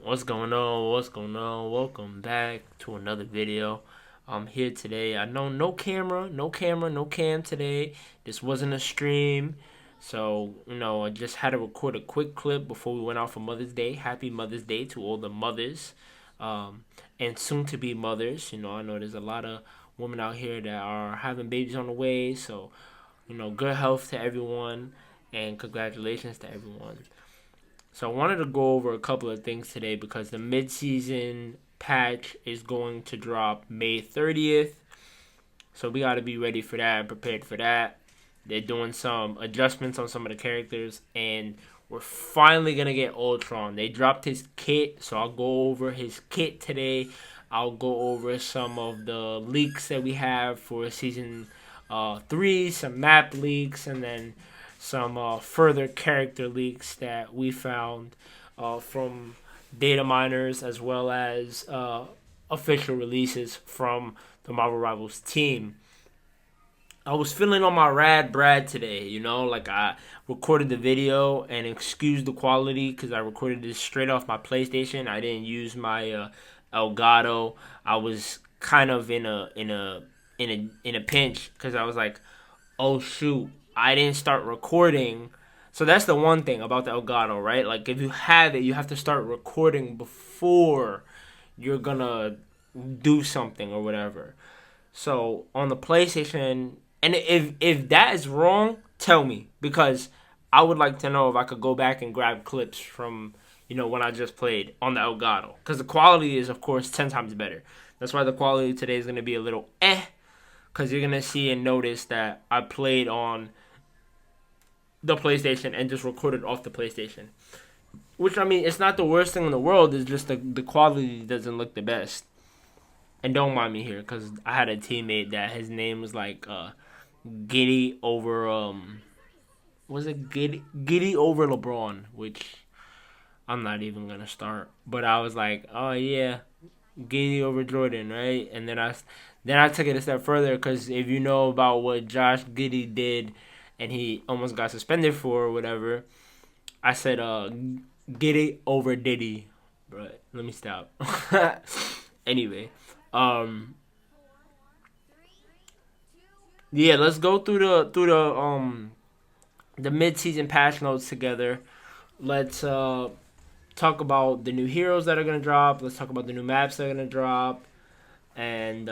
What's going on? What's going on? Welcome back to another video. I'm here today. I know no camera, no cam today. This wasn't a stream. So, I just had to record a quick clip before we went out for Mother's Day. Happy Mother's Day to all the mothers and soon to be mothers. I know there's a lot of women out here that are having babies on the way. So, good health to everyone and congratulations to everyone. So I wanted to go over a couple of things today because the mid-season patch is going to drop May 30th. So we got to be ready for that and prepared for that. They're doing some adjustments on some of the characters, and we're finally going to get Ultron. They dropped his kit, so I'll go over his kit today. I'll go over some of the leaks that we have for season 3, some map leaks, and then some further character leaks that we found from data miners as well as official releases from the Marvel Rivals team. I was feeling on my rad Brad today, like I recorded the video and excused the quality because I recorded this straight off my PlayStation. I didn't use my Elgato. I was kind of in a pinch because I was like, oh shoot, I didn't start recording. So that's the one thing about the Elgato, right? Like if you have it, you have to start recording before you're gonna do something or whatever. So on the PlayStation, and if that is wrong, tell me because I would like to know if I could go back and grab clips from when I just played on the Elgato because the quality is of course 10 times better. That's why the quality today is gonna be a little because you're gonna see and notice that I played on the PlayStation and just recorded off the PlayStation. Which I mean, it's not the worst thing in the world. It's just the quality doesn't look the best. And don't mind me here, because I had a teammate that his name was like Giddy over was it Giddy over LeBron, which I'm not even gonna start. But I was like, oh yeah, Giddy over Jordan, right? And then I took it a step further because if you know about what Josh Giddy did, and he almost got suspended for or whatever, I said Giddy over Diddy, but let me stop. Anyway, um, yeah, let's go through the mid season patch notes together. Let's talk about the new heroes that are gonna drop. Let's talk about the new maps that are gonna drop. And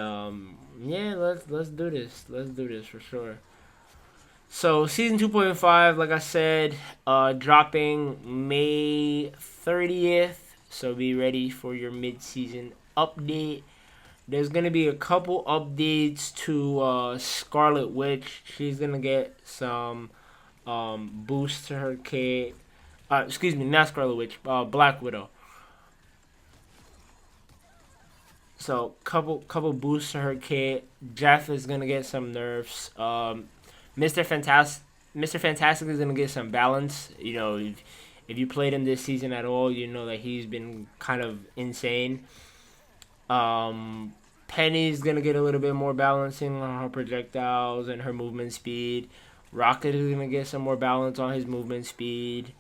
yeah, let's do this. Let's do this for sure. So season 2.5, like I said, dropping May 30th. So be ready for your mid-season update. There's gonna be a couple updates to Scarlet Witch. She's gonna get some boost to her kit. Excuse me, not Scarlet Witch. Black Widow. So couple boosts to her kit. Jeff is gonna get some nerfs. Mr. Fantastic Mr. Fantastic is gonna get some balance. If you played him this season at all, you know that he's been kind of insane. Penny's gonna get a little bit more balancing on her projectiles and her movement speed. Rocket is gonna get some more balance on his movement speed.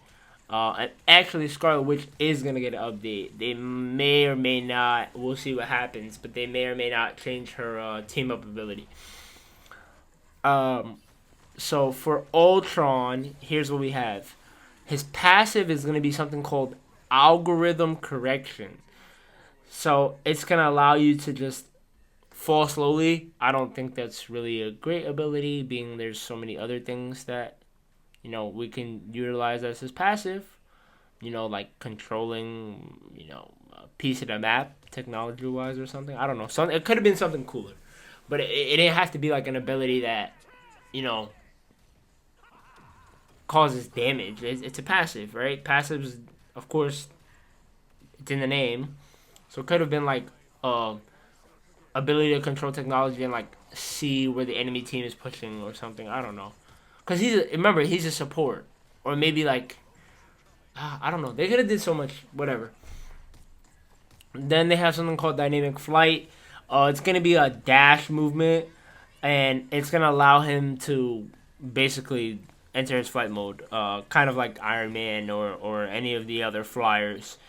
And actually, Scarlet Witch is gonna get an update. They may or may not. We'll see what happens, but they may or may not change her team up ability. Um, so for Ultron, here's what we have. His passive is gonna be something called algorithm correction. So it's gonna allow you to just fall slowly. I don't think that's really a great ability, being there's so many other things that we can utilize as his passive. Like controlling, a piece of the map, technology wise or something. I don't know. It could have been something cooler, but it didn't have to be like an ability that you know causes damage. It's a passive, right? Passives, of course, it's in the name, so it could have been like uh ability to control technology and like see where the enemy team is pushing or something. I don't know. Cause remember he's a support, or maybe like I don't know. They could have did so much. Whatever. Then they have something called dynamic flight. It's gonna be a dash movement, and it's gonna allow him to basically enter his flight mode. Kind of like Iron Man or any of the other flyers.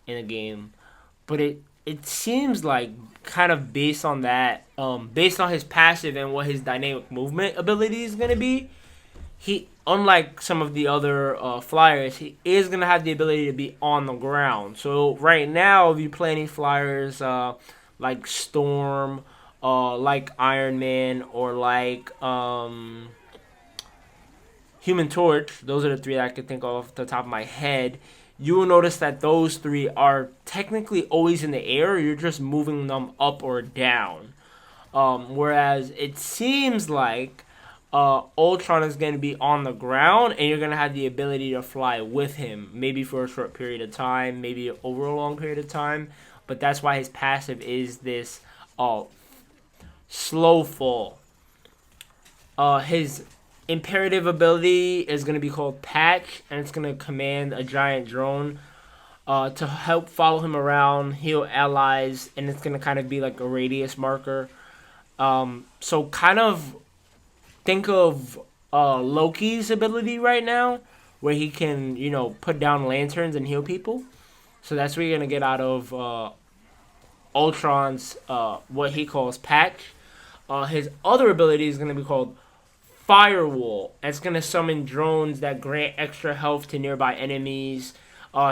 in the game. But it seems like kind of based on that, based on his passive and what his dynamic movement ability is gonna be, he, unlike some of the other flyers, he is gonna have the ability to be on the ground. So right now, if you play any flyers like Storm, like Iron Man, or like Human Torch, those are the three that I could think of off the top of my head. You will notice that those three are technically always in the air. You're just moving them up or down. Whereas it seems like Ultron is going to be on the ground, and you're going to have the ability to fly with him, maybe for a short period of time, maybe over a long period of time. But that's why his passive is this slow fall. His imperative ability is going to be called Patch, and it's going to command a giant drone to help follow him around, heal allies, and it's going to kind of be like a radius marker. So kind of think of Loki's ability right now, where he can, put down lanterns and heal people. So that's what you're going to get out of Ultron's, what he calls Patch. His other ability is going to be called Firewall. It's going to summon drones that grant extra health to nearby enemies,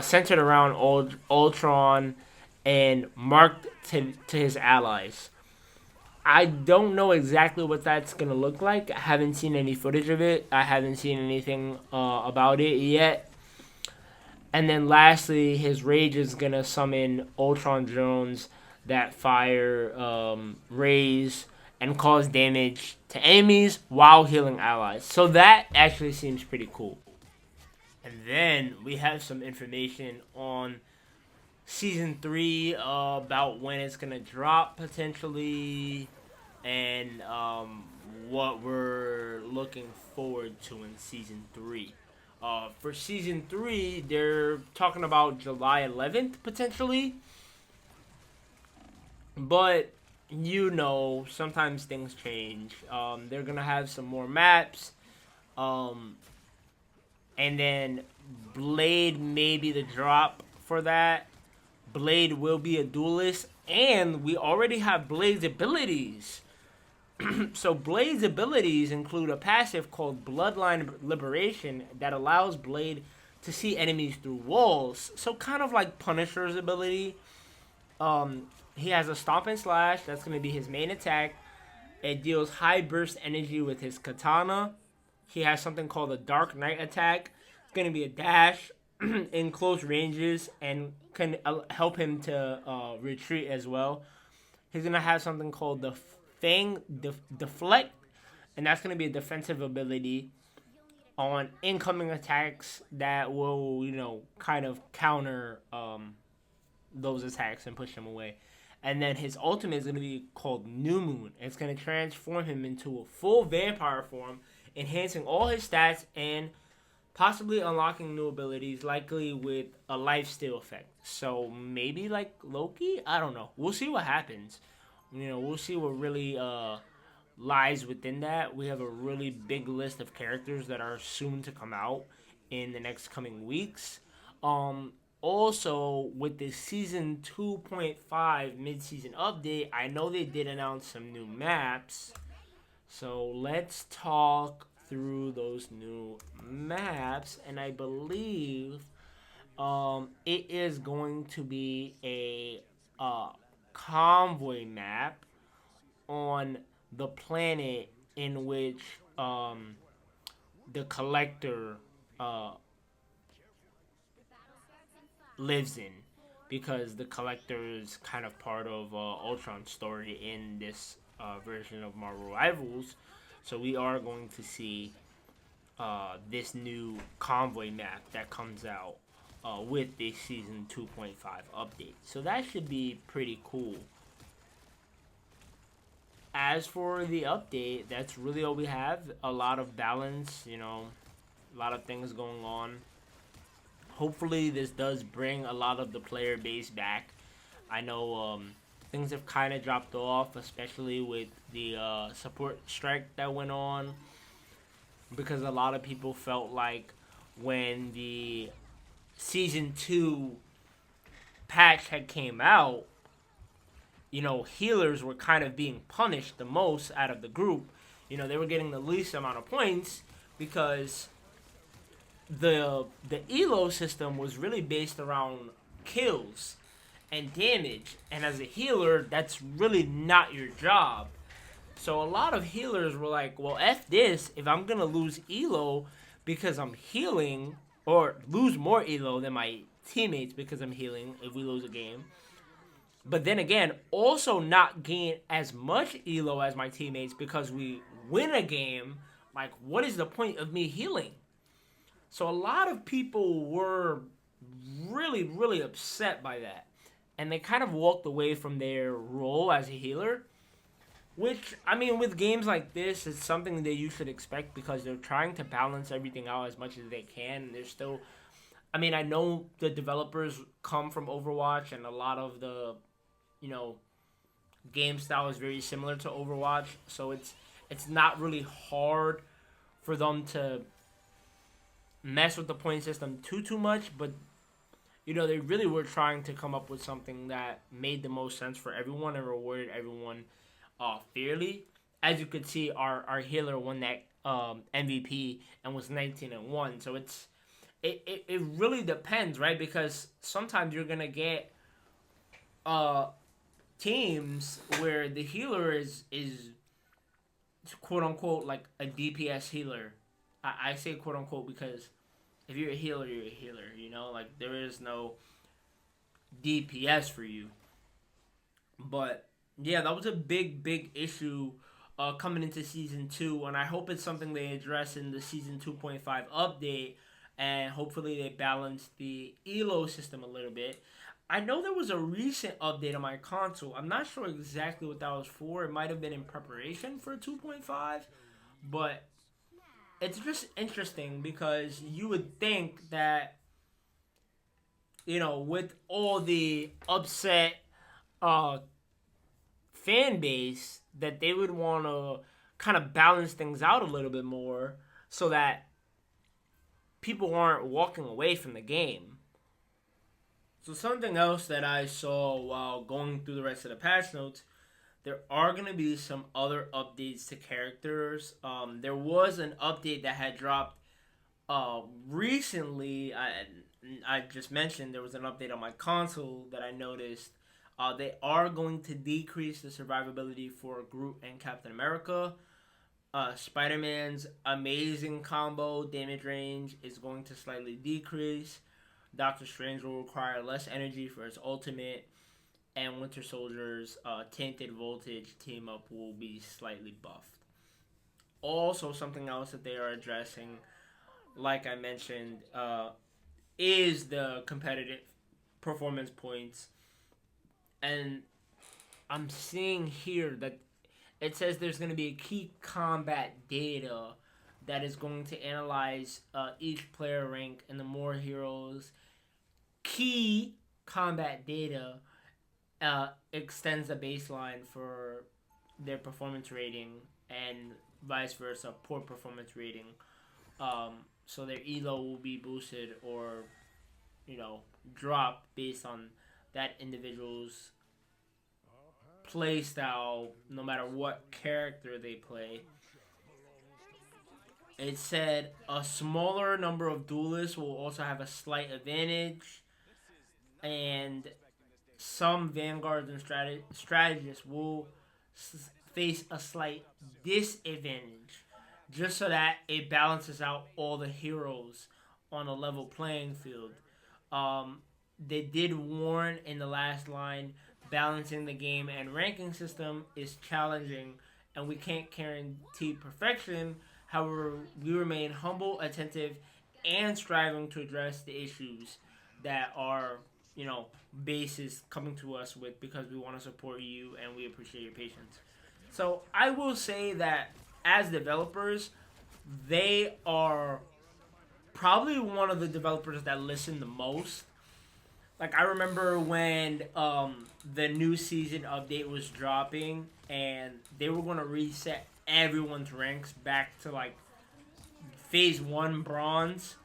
centered around Ultron and marked to his allies. I don't know exactly what that's going to look like. I haven't seen any footage of it. I haven't seen anything about it yet. And then lastly, his rage is going to summon Ultron drones that fire rays and cause damage to enemies while healing allies. So that actually seems pretty cool. And then we have some information on season 3, about when it's going to drop potentially, and what we're looking forward to in season 3. For season 3, they're talking about July 11th potentially. But sometimes things change. They're gonna have some more maps, and then Blade may be the drop for that. Blade will be a duelist, and we already have Blade's abilities. So Blade's abilities include a passive called Bloodline Liberation that allows Blade to see enemies through walls. So kind of like Punisher's ability. He has a Stomp and Slash. That's going to be his main attack. It deals high burst energy with his katana. He has something called a Dark Knight attack. It's going to be a dash in close ranges and can help him to retreat as well. He's going to have something called the Fang Deflect, and that's going to be a defensive ability on incoming attacks that will, kind of counter those attacks and push them away. And then his ultimate is going to be called New Moon. It's going to transform him into a full vampire form, enhancing all his stats and possibly unlocking new abilities, likely with a lifesteal effect. So maybe like Loki? I don't know. We'll see what happens. We'll see what really lies within that. We have a really big list of characters that are soon to come out in the next coming weeks. Also, with the season 2.5 mid-season update, I know they did announce some new maps. So let's talk through those new maps. And I believe it is going to be a convoy map on the planet in which the Collector lives in, because the Collector is kind of part of Ultron's story in this version of Marvel Rivals. So we are going to see this new convoy map that comes out with the season 2.5 update. So that should be pretty cool. As for the update, that's really all we have. A lot of balance, a lot of things going on. Hopefully this does bring a lot of the player base back. I know things have kind of dropped off, especially with the support strike that went on, because a lot of people felt like when the Season 2 patch had came out, healers were kind of being punished the most out of the group. They were getting the least amount of points because the elo system was really based around kills and damage, and as a healer, that's really not your job. So a lot of healers were like, well, F this, if I'm gonna lose elo because I'm healing, or lose more elo than my teammates because I'm healing if we lose a game, but then again, also not gain as much elo as my teammates because we win a game, like, what is the point of me healing? So a lot of people were really, really upset by that. And they kind of walked away from their role as a healer. Which, I mean, with games like this, it's something that you should expect because they're trying to balance everything out as much as they can. And they're still... I mean, I know the developers come from Overwatch, and a lot of the, game style is very similar to Overwatch. So it's not really hard for them to mess with the point system too much, but they really were trying to come up with something that made the most sense for everyone and rewarded everyone fairly. As you could see, our healer won that MVP and was 19-1. So it really depends, right? Because sometimes you're gonna get teams where the healer is quote unquote like a DPS healer. I say quote unquote because if you're a healer, you're a healer, like there is no DPS for you. But yeah, that was a big issue coming into Season 2, and I hope it's something they address in the Season 2.5 update, and hopefully they balance the elo system a little bit. I know there was a recent update on my console. I'm not sure exactly what that was for. It might have been in preparation for 2.5, but it's just interesting because you would think that, with all the upset fan base, that they would want to kind of balance things out a little bit more so that people aren't walking away from the game. So something else that I saw while going through the rest of the patch notes, there are going to be some other updates to characters. There was an update that had dropped recently. I just mentioned there was an update on my console that I noticed. They are going to decrease the survivability for Groot and Captain America. Spider-Man's amazing combo damage range is going to slightly decrease. Doctor Strange will require less energy for his ultimate. And Winter Soldier's Tainted Voltage team-up will be slightly buffed. Also, something else that they are addressing, like I mentioned, is the competitive performance points. And I'm seeing here that it says there's going to be a key combat data that is going to analyze each player rank and the more heroes. Key combat data extends the baseline for their performance rating and vice versa, poor performance rating. So their elo will be boosted or, dropped based on that individual's play style, no matter what character they play. It said a smaller number of duelists will also have a slight advantage, and some vanguards and strategists will face a slight disadvantage, just so that it balances out all the heroes on a level playing field. They did warn in the last line, balancing the game and ranking system is challenging, and we can't guarantee perfection. However, we remain humble, attentive, and striving to address the issues that are, bases coming to us with, because we want to support you and we appreciate your patience. So I will say that as developers, they are probably one of the developers that listen the most. Like, I remember when the new season update was dropping and they were going to reset everyone's ranks back to, like, Phase 1 Bronze.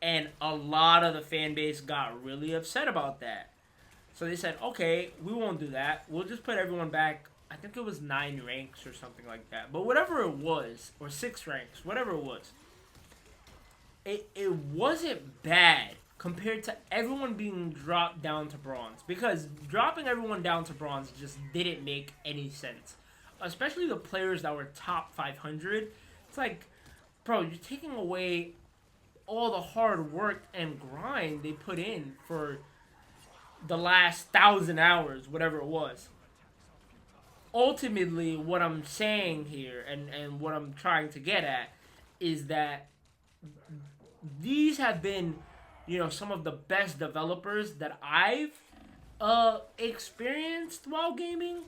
And a lot of the fan base got really upset about that. So they said, okay, we won't do that. We'll just put everyone back. I think it was 9 ranks or something like that. But whatever it was, or 6 ranks, whatever it was, it wasn't bad compared to everyone being dropped down to bronze. Because dropping everyone down to bronze just didn't make any sense. Especially the players that were top 500. It's like, bro, you're taking away all the hard work and grind they put in for the last 1,000 hours, whatever it was. Ultimately, what I'm saying here and what I'm trying to get at is that these have been, some of the best developers that I've experienced while gaming.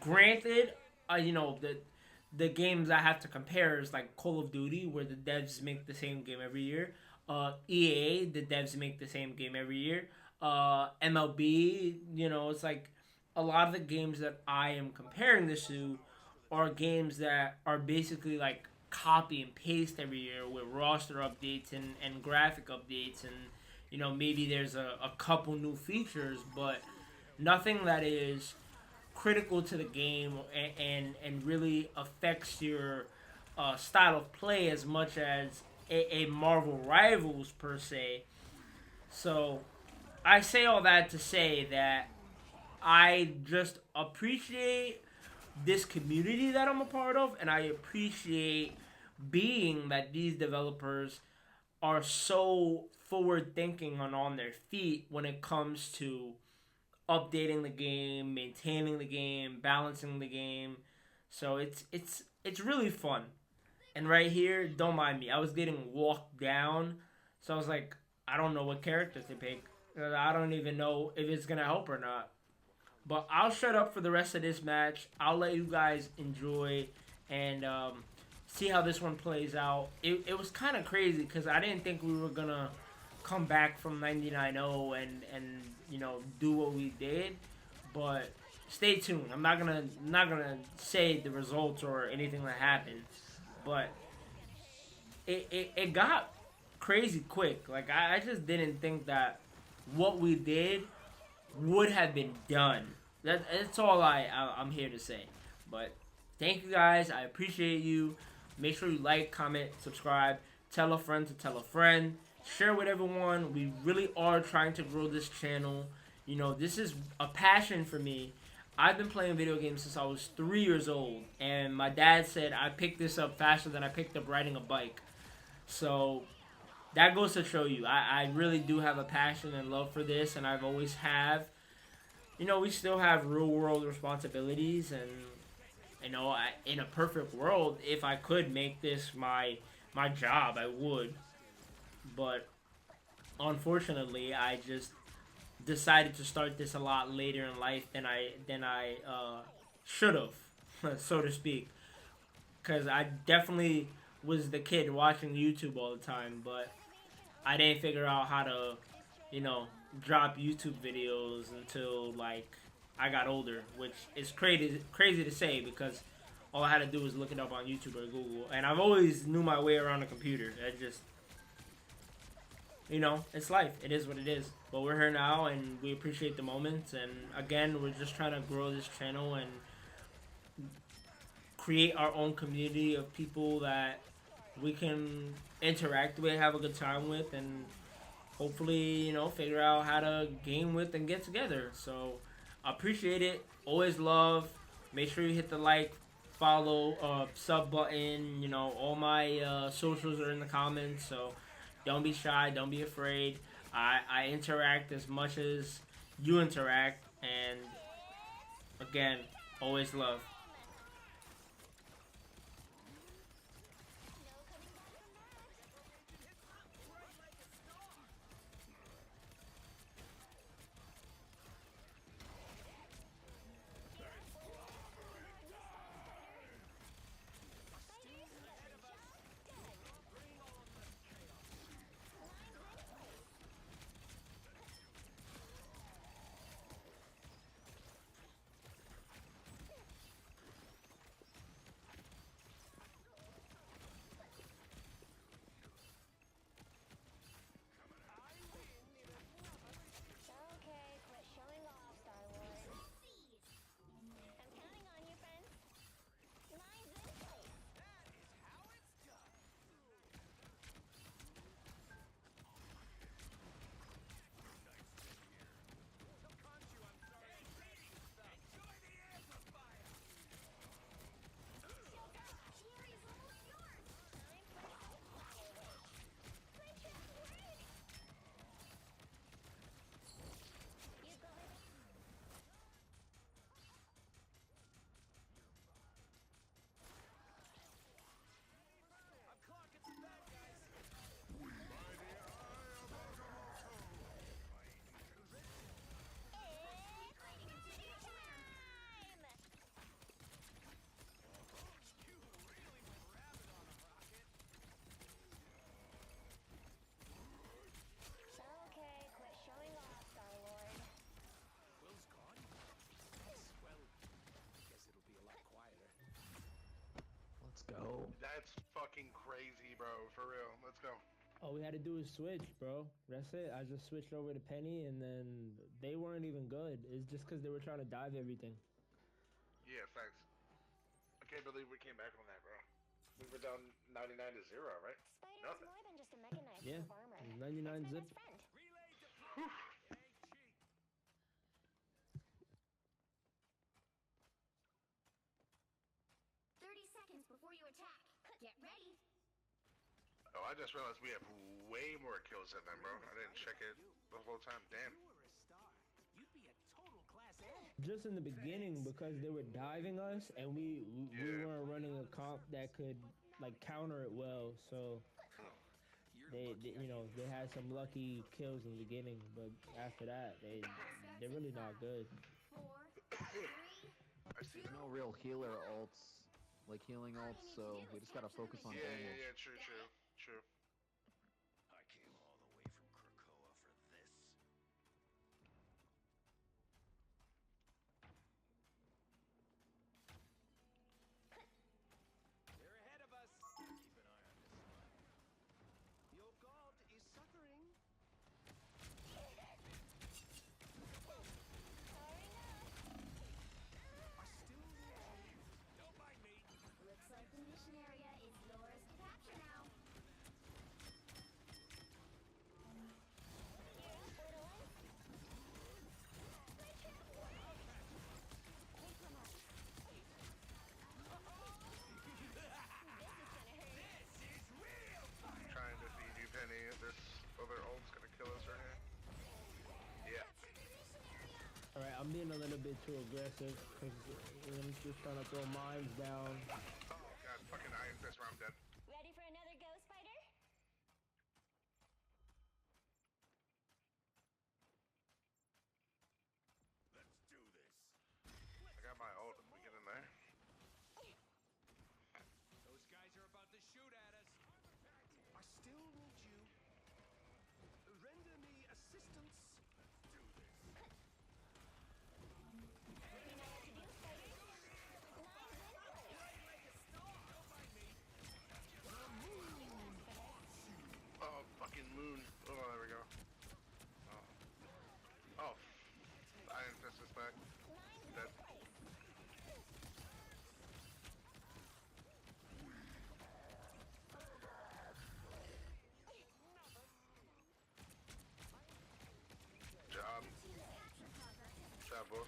Granted, the games I have to compare is like Call of Duty, where the devs make the same game every year. EA, the devs make the same game every year. MLB, it's like a lot of the games that I am comparing this to are games that are basically like copy and paste every year with roster updates and graphic updates, and maybe there's a couple new features, but nothing that is critical to the game and really affects your style of play as much as a Marvel Rivals per se. So I say all that to say that I just appreciate this community that I'm a part of, and I appreciate being that these developers are so forward thinking and on their feet when it comes to updating the game, maintaining the game, balancing the game. So it's really fun. And right here, don't mind me. I was getting walked down, so I was like, I don't know what character to pick. I don't even know if it's gonna help or not. But I'll shut up for the rest of this match. I'll let you guys enjoy and see how this one plays out. It was kind of crazy because I didn't think we were gonna come back from 99-0 and do what we did. But stay tuned. I'm not gonna say the results or anything that happened, but it got crazy quick. Like I just didn't think that what we did would have been done. That's all I'm here to say. But thank you guys. I appreciate you. Make sure you like, comment, subscribe, tell a friend to tell a friend, share with everyone. We really are trying to grow this channel. This is a passion for me. I've been playing video games since I was 3 years old, and my dad said I picked this up faster than I picked up riding a bike. So that goes to show you, I really do have a passion and love for this, and I've always have. We still have real world responsibilities, and in a perfect world, if I could make this my job, I would. But unfortunately, I just decided to start this a lot later in life than I should have, so to speak. Because I definitely was the kid watching YouTube all the time, but I didn't figure out how to, drop YouTube videos until like I got older, which is crazy to say because all I had to do was look it up on YouTube or Google, and I've always knew my way around a computer. It just, it's life. It is what it is. But we're here now, and we appreciate the moments. And again, we're just trying to grow this channel and create our own community of people that we can interact with, have a good time with, and hopefully, figure out how to game with and get together. So, I appreciate it. Always love. Make sure you hit the like, follow, sub button. All my socials are in the comments. So, don't be shy. Don't be afraid. I interact as much as you interact. And, again, always love. fucking crazy, bro. For real. Let's go. All we had to do is switch, bro. That's it. I just switched over to Penny, and then they weren't even good. It's just because they were trying to dive everything. Yeah, thanks. I can't believe we came back on that, bro. We were down 99 to 0, right? Spider is Nothing. more than just a mechanized Yeah, suit of armor. 99 It's my zip. best friend. Relay deployed. It ain't cheap. 30 seconds before you attack. Get ready. Oh, I just realized we have way more kills than them, bro. I didn't check it the whole time. Damn. You were a star. You'd be a total class A. Just in the beginning, because they were diving us, and we weren't running a comp that could like counter it well. So they you know they had some lucky kills in the beginning, but after that they're really not good. 4, 3, I see. There's no real healer ults, like healing ults, so we just gotta focus on damage. Yeah. True. I came all the way from Krakoa for this. They're ahead of us. Keep an eye on this one. Your god is suffering. I still don't mind me. Looks like the mission area is yours to capture now. This is real fire. I'm trying to feed you, Penny. This other ult's gonna kill us right here. Yeah. Capture the mission area. All right, I'm being a little bit too aggressive because I'm just trying to throw mines down. Oh god, fucking Iron Fist, where I'm dead. Ready for another go, Spider? Let's do this. I got my ult if we get in there. Those guys are about to shoot at us. I still need you. Render me assistance. Let's do this. You know what to do, Spider. Oh, fucking moon. Oh, there we go. Oh. Iron Fist is back. Dead. Job. Job, boy.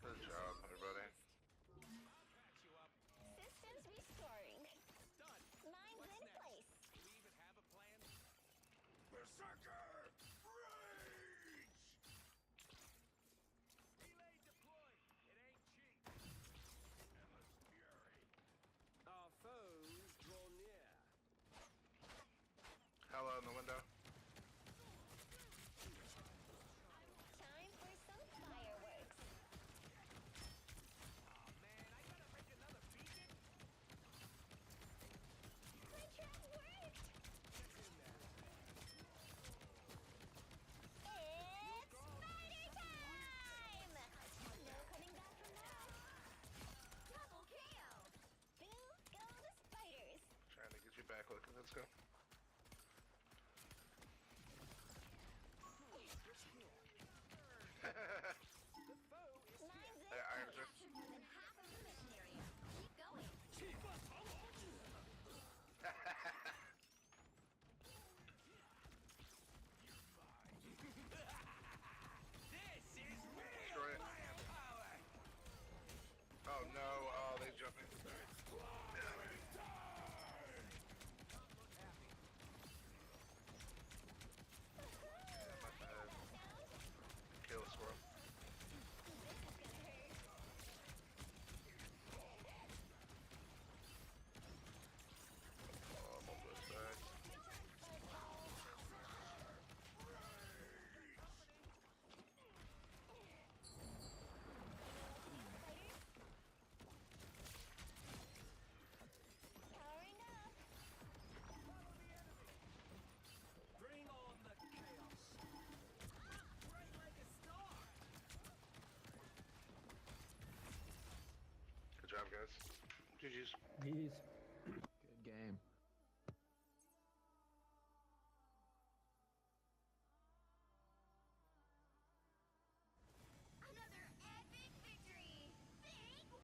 Good job, everybody. Patch you up. Systems restoring. Done. Mines What's in next? place. Do we even have a plan? Berserker! Rage! Relay deployed. It ain't cheap. Endless fury. Our foes draw near. Hella in the window. GG's. Peace.